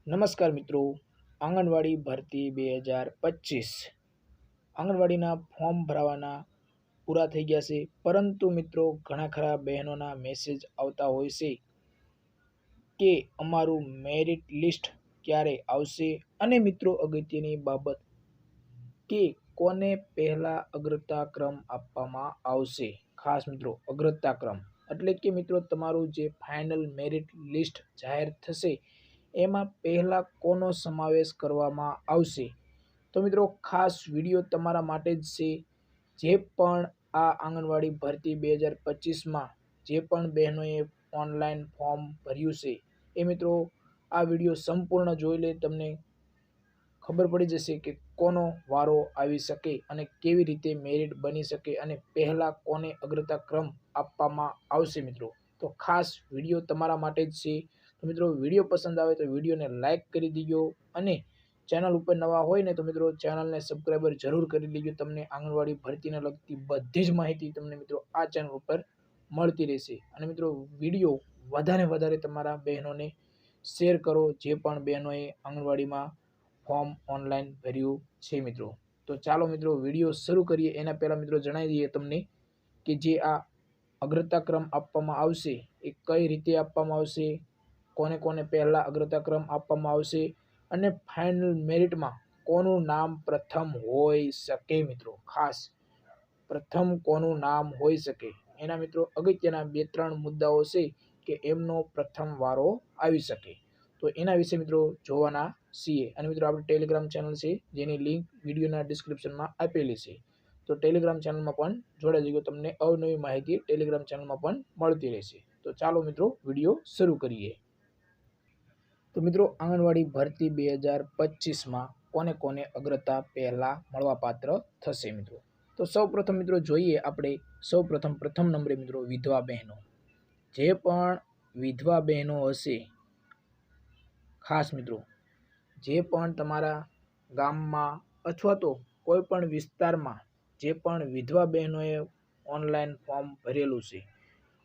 નમસ્કાર મિત્રો, આંગણવાડી ભરતી 2025 આંગણવાડીના ફોર્મ ભરવાના પૂરા થઈ ગયા છે, પરંતુ મિત્રો ઘણા ખરા બહેનોના મેસેજ આવતા હોય છે કે અમારું મેરિટ લિસ્ટ ક્યારે આવશે અને મિત્રો અગત્યની બાબત કે કોને પહેલા અગ્રતા ક્રમ આપવામાં આવશે। ખાસ મિત્રો અગ્રતા ક્રમ એટલે કે મિત્રો તમારું જે ફાઇનલ મેરિટ લિસ્ટ જાહેર થશે એમાં પહેલા કોનો સમાવેશ કરવામાં આવશે। તો મિત્રો ખાસ વિડીયો તમારા માટે જ છે। જે પણ આ આંગણવાડી ભરતી 2025માં જે પણ બહેનોએ ઓનલાઈન ફોર્મ ભર્યું છે એ મિત્રો આ વિડીયો સંપૂર્ણ જોઈ લે, તમને ખબર પડી જશે કે કોનો વારો આવી શકે અને કેવી રીતે મેરિટ બની શકે અને પહેલા કોને અગ્રતા ક્રમ આપવામાં આવશે। મિત્રો તો ખાસ વિડીયો તમારા માટે જ છે। તો મિત્રો વિડીયો પસંદ આવે તો વિડીયોને લાઇક કરી દીજો અને ચેનલ ઉપર નવા હોય ને તો મિત્રો ચેનલને સબસ્ક્રાઈબર જરૂર કરી લેજો। તમને આંગણવાડી ભરતીને લગતી બધી જ માહિતી તમને મિત્રો આ ચેનલ ઉપર મળતી રહેશે। અને મિત્રો વિડીયો વધારે તમારા બહેનોને શેર કરો જે પણ બહેનોએ આંગણવાડીમાં ફોર્મ ઓનલાઈન ભર્યું છે। મિત્રો તો ચાલો મિત્રો વિડીયો શરૂ કરીએ। એના પહેલાં મિત્રો જણાવી દઈએ તમને કે જે આ અગ્રતા ક્રમ આપવામાં આવશે એ કઈ રીતે આપવામાં આવશે, કોને કોને પહેલા અગ્રતા ક્રમ આપવામાં આવશે અને ફાઇનલ મેરિટમાં કોનું નામ પ્રથમ હોઈ શકે। મિત્રો ખાસ પ્રથમ કોનું નામ હોઈ શકે એના મિત્રો અગત્યના 2-3 મુદ્દાઓ છે કે એમનો પ્રથમ વારો આવી શકે, તો એના વિશે મિત્રો જોવાના છીએ। અને મિત્રો આપણી ટેલિગ્રામ ચેનલ છે જેની લિંક વિડીયોના ડિસ્ક્રિપ્શનમાં આપેલી છે, તો ટેલિગ્રામ ચેનલમાં પણ જોડાઈ જજો, તમને અવનવી માહિતી ટેલિગ્રામ ચેનલમાં પણ મળતી રહેશે। તો ચાલો મિત્રો વિડીયો શરૂ કરીએ। તો મિત્રો આંગણવાડી ભરતી 2025માં કોને કોને અગ્રતા પહેલા મળવાપાત્ર થશે। મિત્રો તો સૌપ્રથમ મિત્રો જોઈએ આપણે પ્રથમ નંબરે મિત્રો વિધવા બહેનો। જે પણ વિધવા બહેનો હશે, ખાસ મિત્રો જે પણ તમારા ગામમાં અથવા તો કોઈ પણ વિસ્તારમાં જે પણ વિધવા બહેનોએ ઓનલાઈન ફોર્મ ભરેલું છે,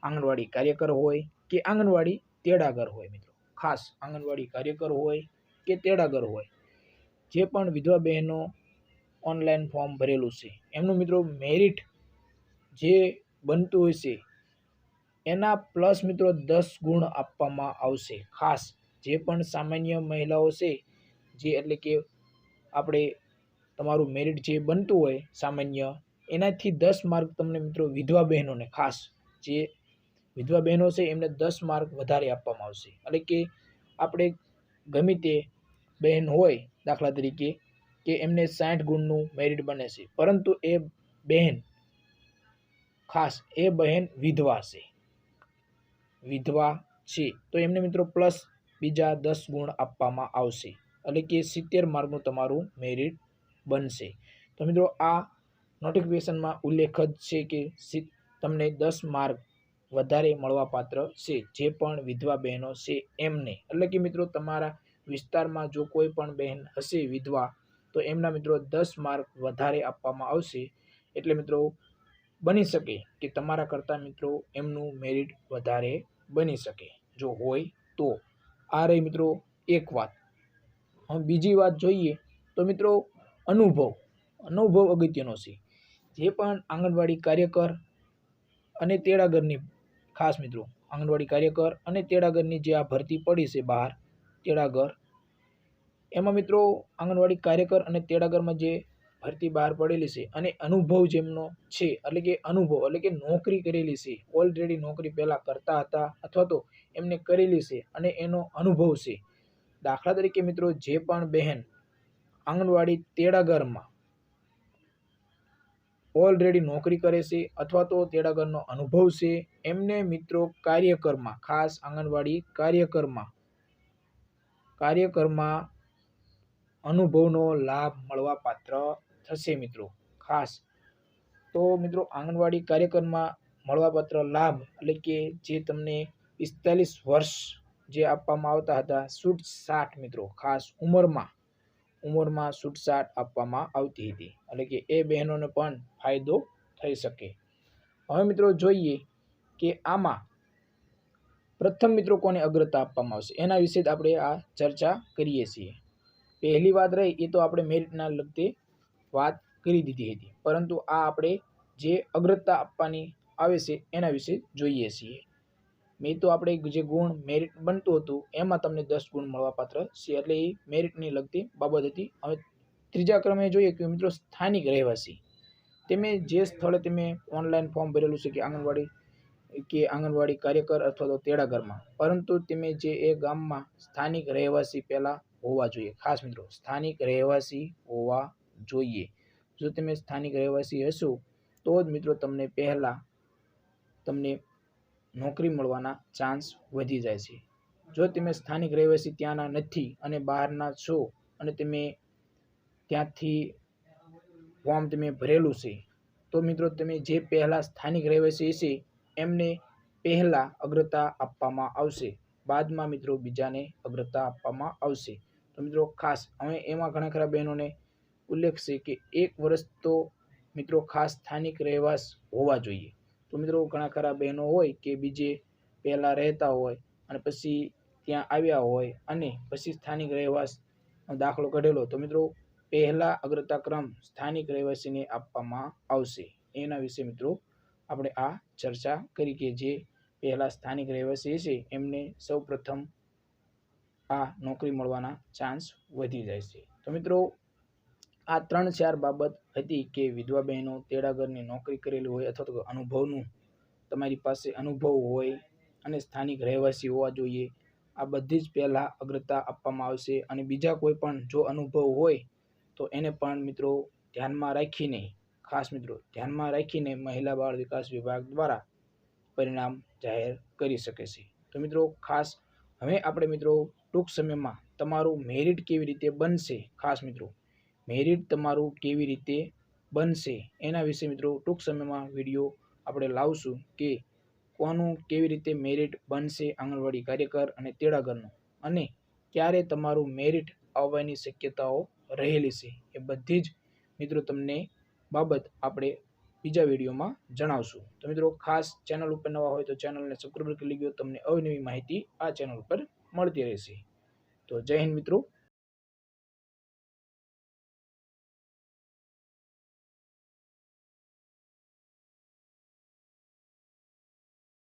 આંગણવાડી કાર્યકર હોય કે આંગણવાડી તેડાગર હોય, મિત્રો ખાસ આંગણવાડી કાર્યકર હોય કે તેડાગર હોય, જે પણ વિધવા બહેનો ઓનલાઈન ફોર્મ ભરેલું છે એમનું મિત્રો મેરિટ જે બનતું હોય છે એના પ્લસ મિત્રો 10 ગુણ આપવામાં આવશે। ખાસ જે પણ સામાન્ય મહિલાઓ છે જે એટલે કે આપણે તમારું મેરિટ જે બનતું હોય સામાન્ય એનાથી 10 માર્ક તમને મિત્રો વિધવા બહેનોને, ખાસ જે વિધવા બહેનો છે એમને 10 માર્ક વધારે આપવામાં આવશે। એટલે કે આપણે ગમે તે બહેન હોય દાખલા તરીકે કે એમને 60 ગુણનું મેરિટ બને છે, પરંતુ એ બહેન ખાસ એ બહેન વિધવા છે તો એમને મિત્રો પ્લસ બીજા 10 ગુણ આપવામાં આવશે, એટલે કે 70 માર્કનું તમારું મેરિટ બનશે। તો મિત્રો આ નોટિફિકેશનમાં ઉલ્લેખ જ છે કે તમને 10 માર્ક વધારે મળવાપાત્ર છે જે પણ વિધવા બહેનો છે એમને। એટલે કે મિત્રો તમારા વિસ્તારમાં જો કોઈ પણ બહેન હશે વિધવા તો એમના મિત્રો 10 માર્ક વધારે આપવામાં આવશે। એટલે મિત્રો બની શકે કે તમારા કરતાં મિત્રો એમનું મેરિટ વધારે બની શકે જો હોય તો। આ રહી મિત્રો એક વાત। હવે બીજી વાત જોઈએ તો મિત્રો અનુભવ અગત્યનો છે। જે પણ આંગણવાડી કાર્યકર અને તેડાગરની, ખાસ મિત્રો આંગણવાડી કાર્યકર અને તેડાગરની જે આ ભરતી પડી છે બહાર તેડાગર, એમાં મિત્રો આંગણવાડી કાર્યકર અને તેડાગરમાં જે ભરતી બહાર પડેલી છે અને અનુભવ જેમનો છે, એટલે કે નોકરી કરેલી છે, ઓલરેડી નોકરી પહેલાં કરતા હતા અથવા તો એમને કરેલી છે અને એનો અનુભવ છે। દાખલા તરીકે મિત્રો જે પણ બહેન આંગણવાડી તેડાગરમાં ઓલરેડી નોકરી કરે છે અથવા તો તેડાગરનો અનુભવ છે એમને મિત્રો કાર્યકરમાં, ખાસ આંગણવાડી કાર્યકરમાં અનુભવનો લાભ મળવાપાત્ર થશે। મિત્રો ખાસ તો મિત્રો આંગણવાડી કાર્યકરમાં મળવાપાત્ર લાભ એટલે કે જે તમને 45 વર્ષ જે આપવામાં આવતા હતા છૂટછાટ, મિત્રો ખાસ ઉંમરમાં છૂટછાટ આપવામાં આવતી હતી, એટલે કે એ બહેનોને પણ ફાયદો થઈ શકે। હવે મિત્રો જોઈએ કે આમાં પ્રથમ મિત્રો કોને અગ્રતા આપવામાં આવશે એના વિશે જ આપણે આ ચર્ચા કરીએ છીએ. પહેલી વાત રહી એ તો આપણે મેરિટના લગતી વાત કરી દીધી હતી, પરંતુ આ આપણે જે અગ્રતા આપવાની આવે છે એના વિશે જોઈએ છીએ. મેં તો આપણે જે ગુણ મેરિટ બનતું હતું એમાં તમને 10 ગુણ મળવાપાત્ર છે, એટલે એ મેરિટની લગતી બાબત હતી. હવે ત્રીજા ક્રમે જોઈએ કે મિત્રો સ્થાનિક રહેવાસી, તમે જે સ્થળે તમે ઓનલાઈન ફોર્મ ભરેલું છે કે આંગણવાડી કાર્યકર અથવા તો તેડાગરમાં, પરંતુ તમે જે એ ગામમાં સ્થાનિક રહેવાસી પહેલાં હોવા જોઈએ. ખાસ મિત્રો સ્થાનિક રહેવાસી હોવા જોઈએ. જો તમે સ્થાનિક રહેવાસી હશો તો જ મિત્રો તમને પહેલાં તમને નોકરી મળવાના ચાન્સ વધી જાય છે. જો તમે સ્થાનિક રહેવાસી ત્યાંના નથી અને બહારના છો અને તમે ત્યાંથી ફોર્મ તમે ભરેલું છે તો મિત્રો તમે જે પહેલાં સ્થાનિક રહેવાસી હશે એમને પહેલાં અગ્રતા આપવામાં આવશે, બાદમાં મિત્રો બીજાને અગ્રતા આપવામાં આવશે. તો મિત્રો ખાસ હવે એમાં ઘણા ખરા બહેનોને ઉલ્લેખ છે કે 1 વર્ષ તો મિત્રો ખાસ સ્થાનિક રહેવાસ હોવા જોઈએ. તો મિત્રો ઘણા ખરા બહેનો હોય કે બીજે પહેલાં રહેતા હોય અને પછી ત્યાં આવ્યા હોય અને પછી સ્થાનિક રહેવાસનો દાખલો કઢેલો, તો મિત્રો પહેલા અગ્રતા ક્રમ સ્થાનિક રહેવાસીને આપવામાં આવશે. એના વિશે મિત્રો આપણે આ ચર્ચા કરી કે જે પહેલા સ્થાનિક રહેવાસી છે એમને સૌ પ્રથમ આ નોકરી મળવાના ચાન્સ વધી જાય છે. તો મિત્રો આ 3-4 બાબત હતી કે વિધવા બહેનો તેડાગરની નોકરી કરેલી હોય અથવા તો અનુભવનું તમારી પાસે અનુભવ હોય અને સ્થાનિક રહેવાસી હોવા જોઈએ. આ બધી જ પહેલાં અગ્રતા આપવામાં આવશે અને બીજા કોઈ પણ જો અનુભવ હોય તો એને પણ મિત્રો ધ્યાનમાં રાખીને, ખાસ મિત્રો ધ્યાનમાં રાખીને મહિલા બાળ વિકાસ વિભાગ દ્વારા પરિણામ જાહેર કરી શકે છે. તો મિત્રો ખાસ હવે આપણે મિત્રો ટૂંક સમયમાં તમારું મેરિટ કેવી રીતે બનશે, ખાસ મિત્રો મેરિટ તમારું કેવી રીતે બનશે એના વિશે મિત્રો ટૂંક સમયમાં વિડીયો આપણે લાવશું કે કોનું કેવી રીતે મેરિટ બનશે આંગણવાડી કાર્યકર અને તેડાગરનું, અને ક્યારે તમારું મેરિટ આવવાની શક્યતાઓ રહેલી છે એ બધી જ મિત્રો તમને બાબત આપણે બીજા વિડીયોમાં જણાવશું. તો મિત્રો ખાસ ચેનલ ઉપર નવા હોય તો ચેનલને સબસ્ક્રાઇબ કરી લેજો, તમને અવનવી માહિતી આ ચેનલ ઉપર મળતી રહેશે. તો જય હિન્દ મિત્રો.